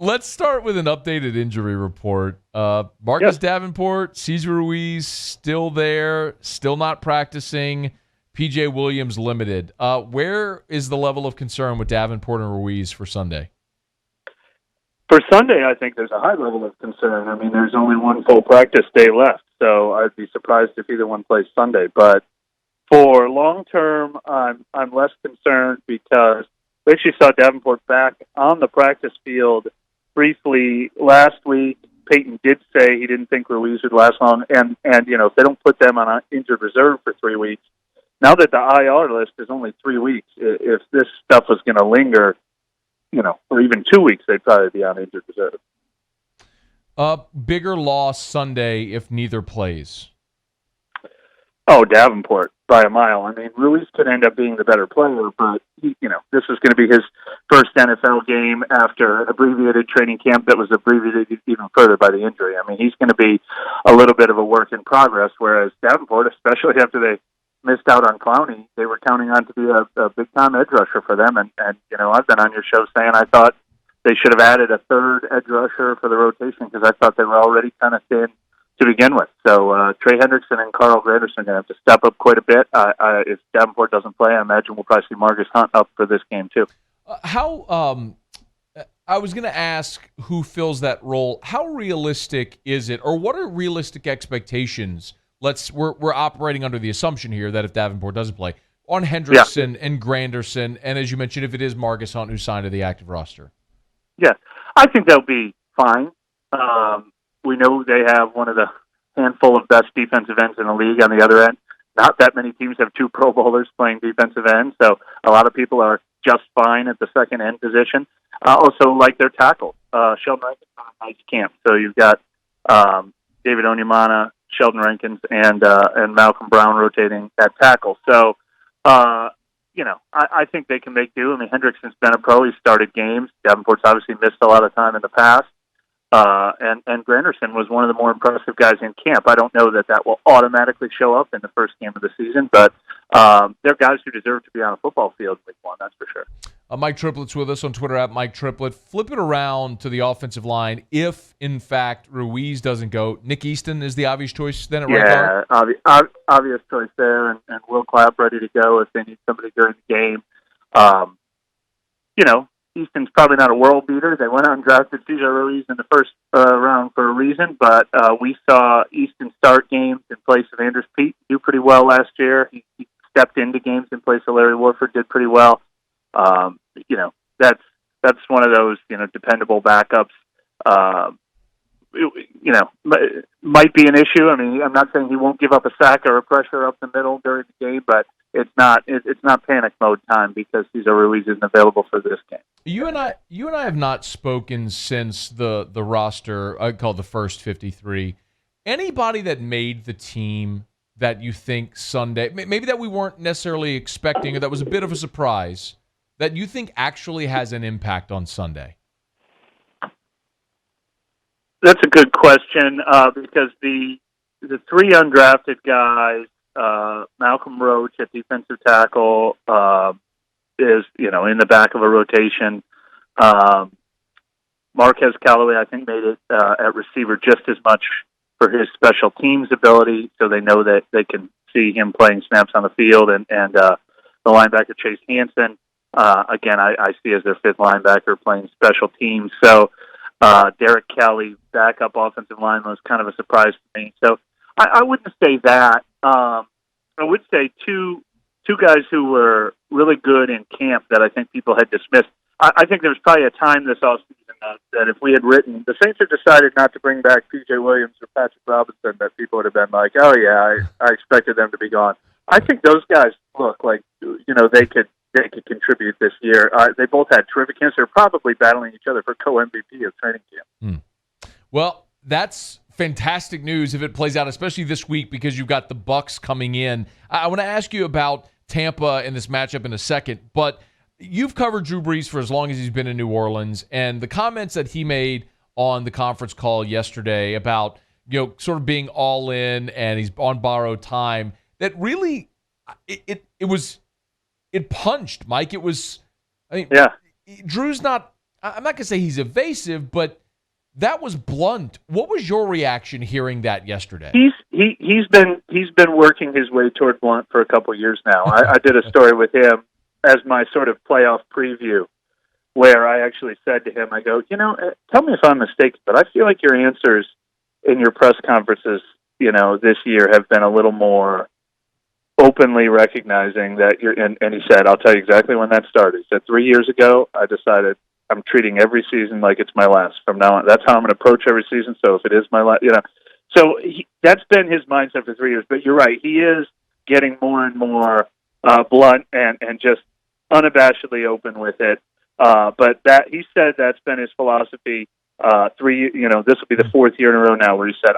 Let's start with an updated injury report. Marcus Davenport, Cesar Ruiz still there, still not practicing. P.J. Williams limited. Where is the level of concern with Davenport and Ruiz for Sunday? For Sunday, I think there's a high level of concern. I mean, there's only one full practice day left, so I'd be surprised if either one plays Sunday. But for long term, I'm less concerned because we actually saw Davenport back on the practice field briefly last week. Peyton did say he didn't think Ruiz would last long, and if they don't put them on an injured reserve for 3 weeks, now that the IR list is only 3 weeks, if this stuff was going to linger, or even 2 weeks, they'd probably be on injured reserve. Bigger loss Sunday if neither plays. Oh, Davenport by a mile. I mean, Ruiz could end up being the better player, but this is going to be his first NFL game after abbreviated training camp that was abbreviated even further by the injury. I mean, he's going to be a little bit of a work in progress, whereas Davenport, especially after they missed out on Clowney, they were counting on to be a big-time edge rusher for them. And I've been on your show saying I thought they should have added a third edge rusher for the rotation because I thought they were already kind of thin to begin with. So Trey Hendrickson and Carl Granderson are going to have to step up quite a bit. If Davenport doesn't play, I imagine we'll probably see Marcus Hunt up for this game too. I was going to ask who fills that role. How realistic is it, or what are realistic expectations? We're operating under the assumption here that if Davenport doesn't play, on Hendrickson and Granderson, and as you mentioned, if it is Marcus Hunt who's signed to the active roster. Yeah, I think they'll be fine. We know they have one of the handful of best defensive ends in the league on the other end. Not that many teams have two Pro Bowlers playing defensive ends, so a lot of people are just fine at the second end position. Also like their tackles. Sheldon Rankins on a nice camp. So you've got David Onyemata, Sheldon Rankins, and Malcolm Brown rotating at tackle. So, I think they can make do. I mean, Hendrickson's been a pro. He's started games. Davenport's obviously missed a lot of time in the past. And Granderson was one of the more impressive guys in camp. I don't know that will automatically show up in the first game of the season, but they're guys who deserve to be on a football field week one, that's for sure. Mike Triplett's with us on Twitter at Mike Triplett. Flip it around to the offensive line. If, in fact, Ruiz doesn't go, Nick Easton is the obvious choice then at right guard? Yeah, obvious choice there, and Will Clapp ready to go if they need somebody during the game. Easton's probably not a world beater. They went out and drafted Cesar Ruiz in the first round for a reason, but we saw Easton start games in place of Andrews Pete do pretty well last year. He stepped into games in place of Larry Warford, did pretty well. That's one of those, dependable backups. Might be an issue. I mean, I'm not saying he won't give up a sack or a pressure up the middle during the game, but it's not panic mode time because Cesar Ruiz isn't available for this game. You and I have not spoken since the roster I called the first 53. Anybody that made the team that you think Sunday, maybe that we weren't necessarily expecting or that was a bit of a surprise, that you think actually has an impact on Sunday? That's a good question because the three undrafted guys, Malcolm Roach at defensive tackle is in the back of a rotation. Marquez Callaway, I think, made it at receiver just as much for his special teams ability, so they know that they can see him playing snaps on the field. And the linebacker Chase Hansen, again, I see as their fifth linebacker playing special teams. So Derek Kelly, backup offensive lineman, was kind of a surprise to me. So I wouldn't say that. I would say two guys who were really good in camp that I think people had dismissed. I think there was probably a time this offseason that if we had written, the Saints had decided not to bring back P.J. Williams or Patrick Robinson, that people would have been like, oh, yeah, I expected them to be gone. I think those guys look like, they could contribute this year. They both had terrific camps. They're probably battling each other for co-MVP of training camp. Well, that's fantastic news if it plays out, especially this week because you've got the Bucs coming in. I want to ask you about Tampa in this matchup in a second, but you've covered Drew Brees for as long as he's been in New Orleans, and the comments that he made on the conference call yesterday about, sort of being all in and he's on borrowed time, that really it punched, Mike. It was, Drew's not I'm not going to say he's evasive, but that was blunt. What was your reaction hearing that yesterday? He's been working his way toward blunt for a couple of years now. I did a story with him as my sort of playoff preview, where I actually said to him, I go, tell me if I'm mistaken, but I feel like your answers in your press conferences, this year have been a little more openly recognizing that you're, and he said, I'll tell you exactly when that started. He said, 3 years ago, I decided I'm treating every season like it's my last from now on. That's how I'm going to approach every season. So if it is my last, so that's been his mindset for 3 years. But you're right. He is getting more and more blunt and just unabashedly open with it. But that he said that's been his philosophy. This will be the fourth year in a row now where he said,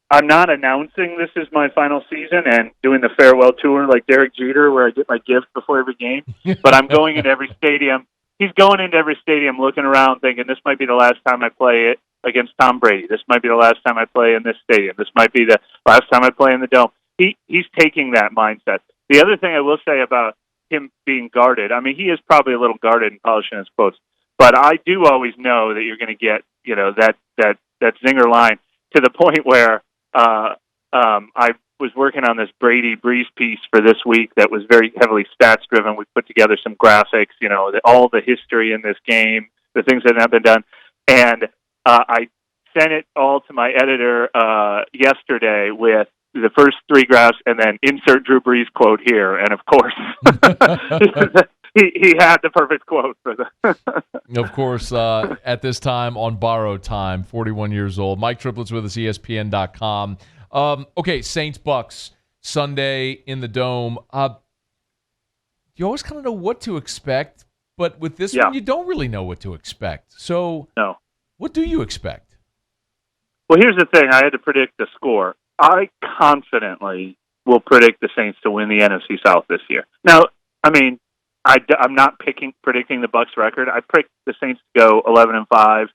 I'm not announcing this is my final season and doing the farewell tour like Derek Jeter where I get my gift before every game, but I'm going into every stadium. He's going into every stadium looking around thinking this might be the last time I play it against Tom Brady. This might be the last time I play in this stadium. This might be the last time I play in the Dome. He's taking that mindset. The other thing I will say about him being guarded, I mean, he is probably a little guarded and polishing his quotes, but I do always know that you're going to get, that zinger line to the point where I was working on this Brady Brees piece for this week that was very heavily stats driven. We put together some graphics, all the history in this game, the things that have been done. And I sent it all to my editor yesterday with the first three graphs and then insert Drew Brees quote here. And of course, he had the perfect quote for that. Of course, at this time on borrowed time, 41 years old. Mike Triplett's with us, ESPN.com. Okay, Saints Bucs Sunday in the Dome. You always kind of know what to expect, but with this one, you don't really know what to expect. So, no. What do you expect? Well, here's the thing. I had to predict the score. I confidently will predict the Saints to win the NFC South this year. Now, I mean, I'm not predicting the Bucs record. I picked the Saints to go 11-5.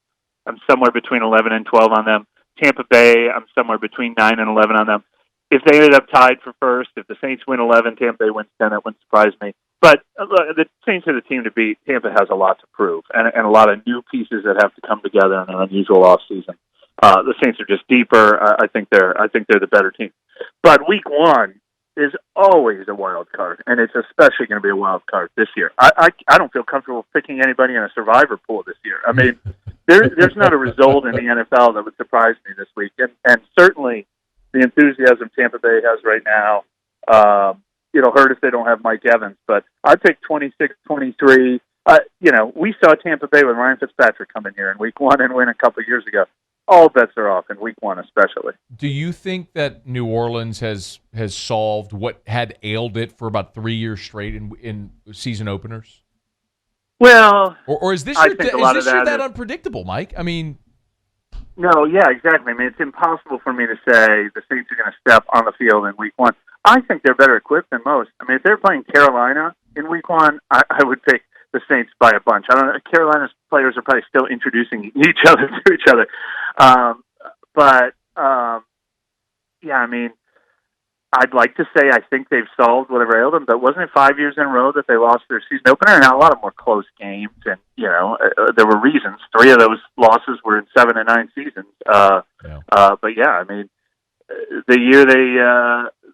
I'm somewhere between 11 and 12 on them. Tampa Bay, I'm somewhere between 9 and 11 on them. If they ended up tied for first, if the Saints win 11, Tampa Bay wins 10, that wouldn't surprise me. But the Saints are the team to beat. Tampa has a lot to prove and a lot of new pieces that have to come together in an unusual offseason. The Saints are just deeper. I think they're the better team. But week one is always a wild card, and it's especially going to be a wild card this year. I don't feel comfortable picking anybody in a survivor pool this year. I mean, there's not a result in the NFL that would surprise me this week, and certainly the enthusiasm Tampa Bay has right now, it'll hurt if they don't have Mike Evans, but I picked 26-23. We saw Tampa Bay with Ryan Fitzpatrick come in here in week one and win a couple of years ago. All bets are off in week one, especially. Do you think that New Orleans has solved what had ailed it for about 3 years straight in season openers? Well, or is this year that unpredictable, Mike? I mean, no, yeah, exactly. I mean, it's impossible for me to say the Saints are going to step on the field in week one. I think they're better equipped than most. I mean, if they're playing Carolina in week one, I would pick the Saints by a bunch. I don't know. Carolina's players are probably still introducing each other to each other. I mean, I'd like to say I think they've solved whatever ailed them, but wasn't it 5 years in a row that they lost their season opener? And a lot of them were close games, and, there were reasons. 3 of those losses were in 7 and 9 seasons. I mean, the year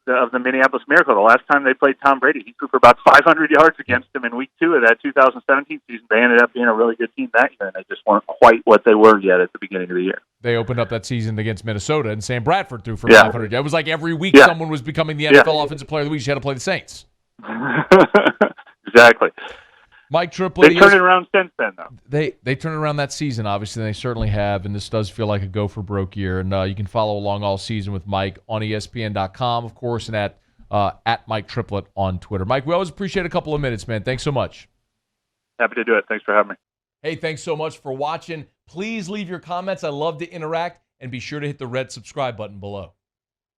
of the Minneapolis Miracle, the last time they played Tom Brady, he threw for about 500 yards against them in week 2 of that 2017 season. They ended up being a really good team that year, and they just weren't quite what they were yet at the beginning of the year. They opened up that season against Minnesota, and Sam Bradford threw for 500. It was like every week someone was becoming the NFL Offensive Player of the Week. You had to play the Saints. Exactly. Mike Triplett. They turned it around since then, though. They turned it around that season, obviously, and they certainly have, and this does feel like a go-for-broke year. And you can follow along all season with Mike on ESPN.com, of course, and at Mike Triplett on Twitter. Mike, we always appreciate a couple of minutes, man. Thanks so much. Happy to do it. Thanks for having me. Hey, thanks so much for watching. Please leave your comments. I love to interact, and be sure to hit the red subscribe button below.